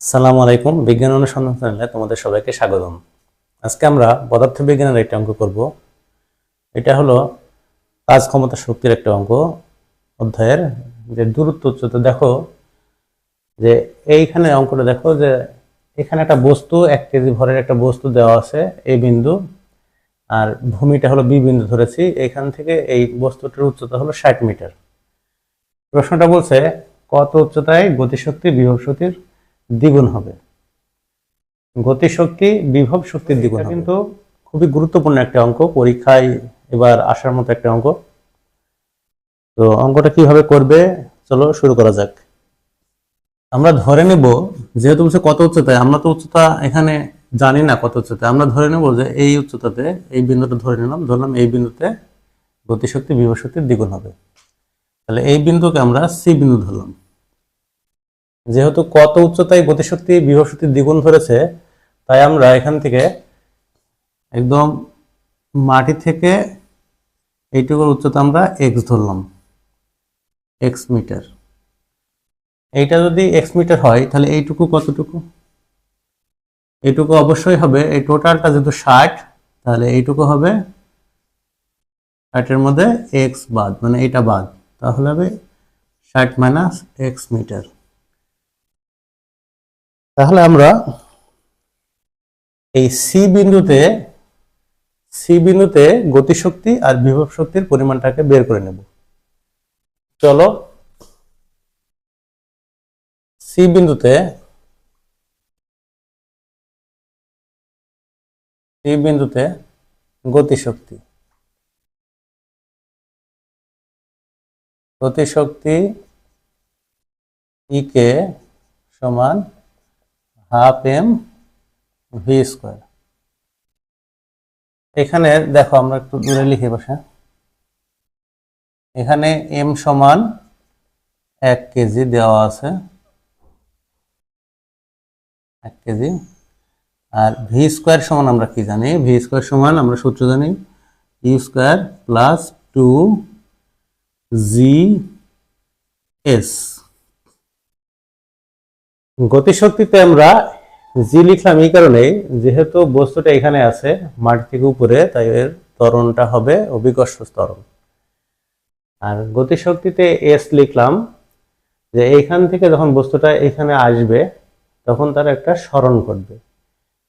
আসসালামু আলাইকুম, বিজ্ঞান অনুসন্ধান চ্যানেলে তোমাদের সবাইকে স্বাগতম। আজকে আমরা পদার্থবিজ্ঞানের একটা অঙ্ক করব। এটা হলো কাজ ক্ষমতা শক্তির একটা অঙ্ক অধ্যায়ের। যে দূরত্ব উচ্চতা দেখো, যে এইখানে অঙ্কটা দেখো, যে এখানে একটা বস্তু 1 কেজি ভরের একটা বস্তু দেওয়া আছে এই বিন্দু, আর ভূমিটা হলো বি বিন্দু ধরেছি। এখান থেকে এই বস্তুটার উচ্চতা হলো 60 মিটার। প্রশ্নটা বলছে কত উচ্চতায় গতিশক্তি বিভব শক্তির দ্বিগুণ হবে। গতিশক্তি বিভব শক্তির দ্বিগুণ কিন্তু খুবই গুরুত্বপূর্ণ একটা অঙ্ক, পরীক্ষায় এবার আসার মতো একটা অঙ্ক। তো অঙ্কটা কিভাবে করবে চলো শুরু করা যাক। আমরা ধরে নেব, যেহেতু বলছে কত উচ্চতায়, আমরা তো উচ্চতা এখানে জানি না কত উচ্চতায়। আমরা ধরে নেব যে এই উচ্চতাতে, এই বিন্দুটা ধরলাম এই বিন্দুতে গতিশক্তি বিভব শক্তির দ্বিগুণ হবে। তাহলে এই বিন্দুকে আমরা সি বিন্দু ধরলাম। যেহেতু কত উচ্চতায় গতিশক্তি বিভব শক্তির দ্বিগুণ ধরেছে, তাই আমরা এখান থেকে একদম মাটি থেকে এইটুকুর উচ্চতা আমরা এক্স ধরলাম, এক্স মিটার। এইটা যদি এক্স মিটার হয় তাহলে এইটুকু কতটুকু? এইটুকু অবশ্যই হবে, এই টোটালটা যেহেতু 60, তাহলে এইটুকু হবে 60-এর মধ্যে এক্স বাদ, মানে এটা বাদ, তাহলে হবে 60 মাইনাস এক্স মিটার। তাহলে আমরা এই সি বিন্দুতে গতিশক্তি আর বিভব শক্তির পরিমাণটাকে বের করে নেব। চলো সি বিন্দুতে গতিশক্তি ইকে সমান হাফ এম ভি স্কোয়ার। এখানে দেখো, আমরা একটু দূরে লিখে বসে, এখানে এম সমান 1 কেজি দেওয়া আছে, 1 কেজি। আর ভি স্কোয়ার সমান আমরা কি জানি? ভি স্কোয়ার সমান আমরা সূত্র জানি, U square plus 2 G S. গতিশক্তিতে আমরা জি লিখলাম এই কারণে, যেহেতু বস্তুটা এখানে আছে মাটি থেকে উপরে, তাই এর ত্বরণটা হবে অভিকর্ষ ত্বরণ। আর গতিশক্তিতে এস লিখলাম, যে এইখান থেকে যখন বস্তুটা এখানে আসবে তখন তার একটা সরণ ঘটবে,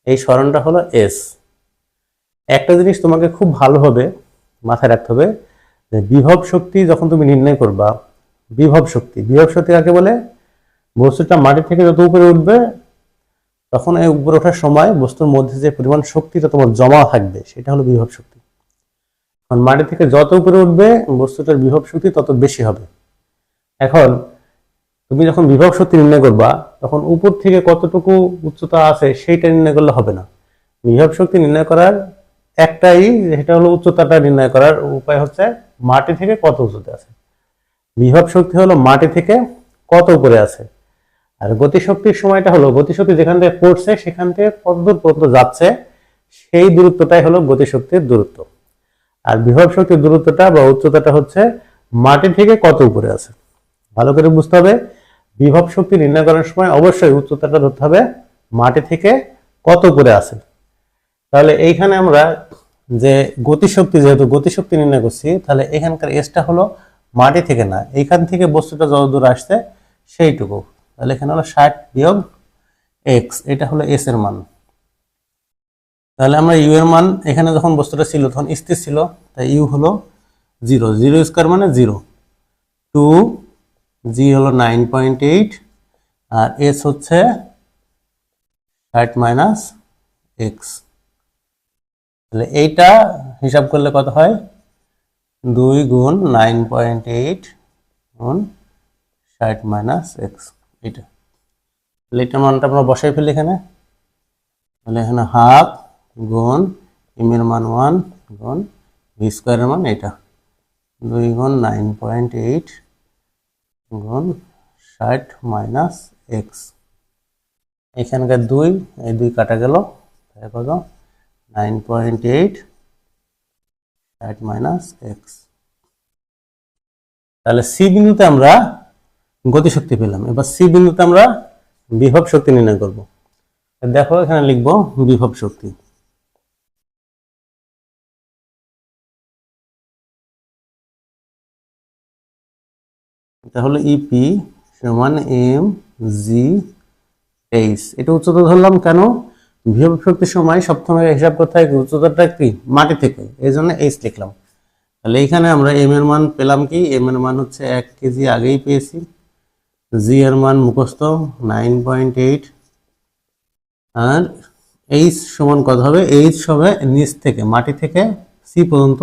এই সরণটা হলো এস। একটা জিনিস তোমাকে খুব ভালোভাবে মাথায় রাখতে হবে, যে বিভব শক্তি যখন তুমি নির্ণয় করবা, বিভব শক্তি কাকে বলে? বস্তুটা মাটি থেকে যত উপরে উঠবে, তখন এই উপরে ওঠার সময় বস্তুর মধ্যে যে পরিমাণ শক্তিটা তোমার জমা থাকবে সেটা হলো বিভব শক্তি। কারণ মাটি থেকে যত উপরে উঠবে বস্তুটার বিভব শক্তি তত বেশি হবে। এখন তুমি যখন বিভব শক্তি নির্ণয় করবা, তখন উপর থেকে কতটুকু উচ্চতা আছে সেইটা নির্ণয় করলে হবে না। বিভব শক্তি নির্ণয় করার একটাই, সেটা হলো উচ্চতাটা নির্ণয় করার উপায় হচ্ছে মাটি থেকে কত উচ্চতা আছে। বিভব শক্তি হলো মাটি থেকে কত উপরে আছে, আর গতিশক্তির সময়টা হলো গতিশক্তি যেখান থেকে পড়ছে সেখান থেকে কতদূর পর্যন্ত যাচ্ছে, সেই দূরত্বটাই হলো গতিশক্তির দূরত্ব। আর বিভব শক্তির দূরত্বটা বা উচ্চতাটা হচ্ছে মাটি থেকে কত উপরে আছে। ভালো করে বুঝতে হবে, বিভব শক্তি নির্ণয় করার সময় অবশ্যই উচ্চতাটা ধরতে হবে মাটি থেকে কত উপরে আছে। তাহলে এইখানে আমরা যে গতিশক্তি, যেহেতু গতিশক্তি নির্ণয় করছি, তাহলে এখানকার এসটা হলো মাটি থেকে না, এইখান থেকে বস্তুটা যত দূর আসছে সেইটুকু। তাহলে এখানে হলো 60 বিয়োগ এক্স, এটা হলো এস এর মান। তাহলে আমরা ইউ এর মান, এখানে যখন বস্তুটা ছিল তখন স্থির ছিল, তাই ইউ হলো 0, 0 স্কোয়ার মানে 0, 2 জি হলো 9.8, আর এস হচ্ছে 60 মাইনাস এক্স। তাহলে এইটা হিসাব করলে কত হয়? 2 গুণ 9.8 গুণ 60 মাইনাস এক্স, এটা। তাহলে এটার মানটা আমরা বসাই ফেলি এখানে। তাহলে এখানে হাফ গুণ এম এর মান 1 গুণ ভি স্কোয়ারের মান এটা, 2 গুণ 9.8 গুণ 60 মাইনাস এক্স। এখানকার 2, এই 2 কাটা গেল, তাহলে কত? 9.8 60 মাইনাস এক্স। তাহলে সি বিন্দুতে আমরা গতিশক্তি পেলাম। এবার সি বিন্দুতে আমরা বিভব শক্তি নির্ণয় করব। দেখো এখানে লিখব বিভব শক্তি। তাহলে ইপি সমান এম জি এইচ। এটা উচ্চতা ধরলাম কেন? বিভব শক্তির সময় সবসময় হিসাব করতে হয় উচ্চতাটা কি মাটি থেকে, এই জন্য এইচ লিখলাম। তাহলে এইখানে আমরা এম এর মান পেলাম কি? এম এর মান হচ্ছে 1 কেজি, আগেই পেয়েছি। জি এর মান মুখস্থ 9.8, আর এইচ সমান কত হবে? এইচ হবে নিচ থেকে মাটি থেকে সি পর্যন্ত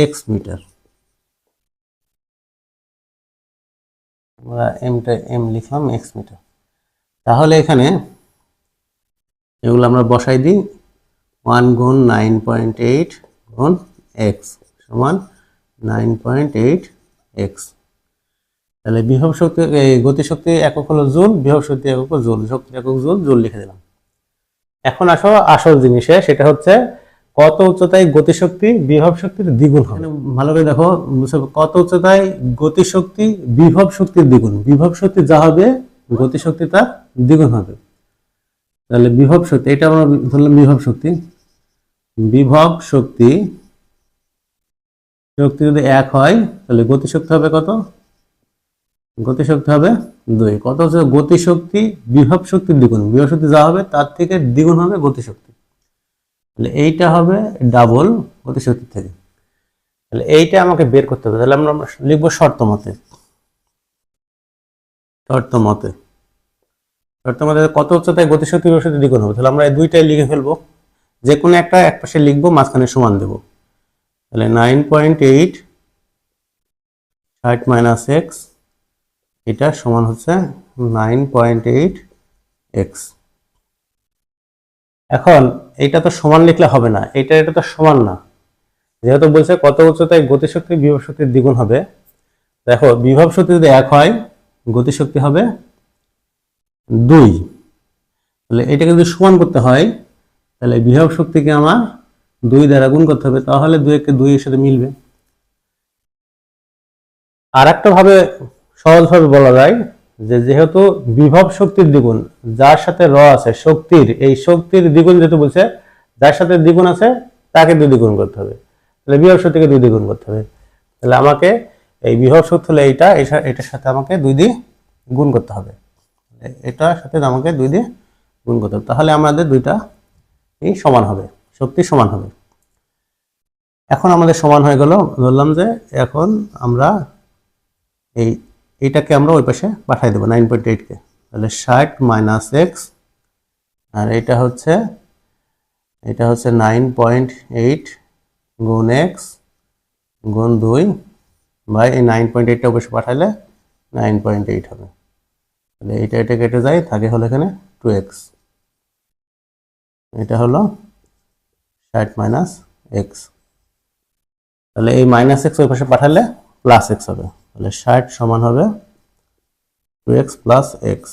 এক্স মিটার। আমরা এম লিখলাম এক্স মিটার। তাহলে এখানে এগুলো আমরা বসাই দিই। 1 গুণ 9.8 গুণ এক্স সমান 9.8 এক্স। তাহলে বিভব শক্তি গতিশক্তি একক হলো জুল, বিভব শক্তি একক জুল, শক্তির একক জুল, জুল লিখে দিলাম। এখন আসো আসল জিনিসে, সেটা হচ্ছে কত উচ্চতায় গতিশক্তি বিভব শক্তির দ্বিগুণ হবে। ভালো করে দেখো, কত উচ্চতায় গতিশক্তি বিভব শক্তির দ্বিগুণ। বিভব শক্তি যা হবে গতিশক্তি তার দ্বিগুণ হবে। তাহলে বিভব শক্তি, এটা আমরা ধরলাম বিভব শক্তি। বিভব শক্তি শক্তি যদি 1 হয় তাহলে গতিশক্তি হবে কত? গতিশক্তি হবে 2। কত হচ্ছে গতিশক্তি বিভব শক্তির দ্বিগুণ। বিভব শক্তি যা হবে তার থেকে দ্বিগুণ হবে গতিশক্তি। তাহলে এইটা হবে ডাবল গতিশক্তি থেকে। তাহলে এইটা আমাকে বের করতে হবে। তাহলে আমরা লিখবো শর্ত মতে। শর্ত মতে কত উচ্চতায় গতিশক্তি বিভব শক্তি দ্বিগুণ হবে। তাহলে আমরা এই দুইটাই লিখে ফেলবো, যে কোনো একটা এক পাশে লিখবো, মাঝখানে সমান দেব। তাহলে 9.8 60 মাইনাস এক্স, এটা সমান হচ্ছে 9.8 এক্স। এখন এটা তো সমান লিখলে হবে না, এটা তো সমান না। যেহেতু বলছে কত উচ্চতায় গতিশক্তি বিভব শক্তির দ্বিগুণ হবে। দেখো বিভব শক্তি যদি 1 হয় গতিশক্তি হবে 2। তাহলে এটাকে যদি সমান করতে হয় তাহলে বিভব শক্তিকে আমার 2 দ্বারা গুণ করতে হবে, তাহলে 2 কে 2 এর সাথে মিলবে। আর একটা ভাবে সহজভাবে বলা যায় যে যেহেতু বিভব শক্তির দ্বিগুণ, যার সাথে র আছে শক্তির, এই শক্তির দ্বিগুণ যেহেতু বলছে, যার সাথে দ্বিগুণ আছে তাকে 2 দ্বিগুণ করতে হবে। তাহলে বিভব শক্তিকে 2 দ্বিগুণ করতে হবে। তাহলে আমাকে এই বিভব শক্তি হলে এটার সাথে আমাকে 2 দিয়ে গুণ করতে হবে। এটার সাথে আমাকে 2 দিয়ে গুণ করতে হবে, তাহলে আমাদের দুইটা এই সমান হবে, শক্তি সমান হবে। এখন আমাদের সমান হয়ে গেল। ধরলাম যে এখন আমরা এইটাকে আমরা ওই পাশে পাঠাই দেবো 9.8 কে। তাহলে 60 মাইনাস এক্স, আর এটা হচ্ছে 9.8 গুণ এক্স গুণ 2 বাই এই 9.8টা ওই পাশে পাঠাইলে 9.8 হবে। তাহলে এটা কেটে যায়, থাকে হলো এখানে 2x। এটা হলো 60 মাইনাস এক্স। তাহলে এই মাইনাস এক্স ওই পাশে পাঠালে প্লাস এক্স হবে। তাহলে 60 সমান হবে 2x প্লাস এক্স।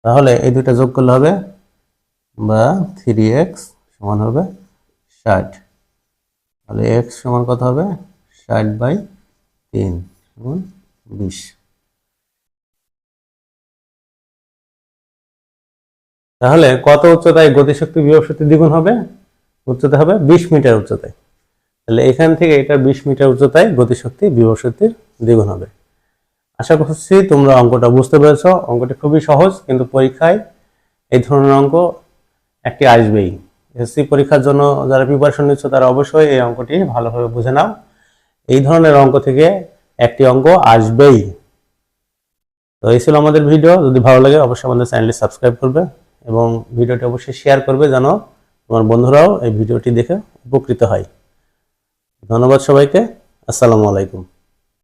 তাহলে এই দুইটা যোগ করলে হবে বা 3x সমান হবে 60। তাহলে x সমান কত হবে? 60/3 সমান 20। তাহলে কত উচ্চতায় গতিশক্তি বিভব শক্তি দ্বিগুণ হবে? উচ্চতা হবে 20 মিটার উচ্চতায়। তাহলে এখান থেকে এটা 20 মিটার উচ্চতায় গতিশক্তি বিভব শক্তির দ্বিগুণ হবে। আশা করছি তোমরা অঙ্কটা বুঝতে পেরেছো। অঙ্কটি খুবই সহজ, কিন্তু পরীক্ষায় এই ধরনের অঙ্ক একটি আসবেই। এসএসসি পরীক্ষার জন্য যারা প্রিপারেশন নিচ্ছ তারা অবশ্যই এই অঙ্কটি ভালোভাবে বুঝে নাও। এই ধরনের অঙ্ক থেকে একটি অঙ্ক আসবেই। তো এই ছিল আমাদের ভিডিও। যদি ভালো লাগে অবশ্যই আমাদের চ্যানেলটি সাবস্ক্রাইব করবে এবং ভিডিওটি অবশ্যই শেয়ার করবে, যেন তোমার বন্ধুরাও এই ভিডিওটি দেখে উপকৃত হয়। ধন্যবাদ সবাইকে। আসসালামু আলাইকুম।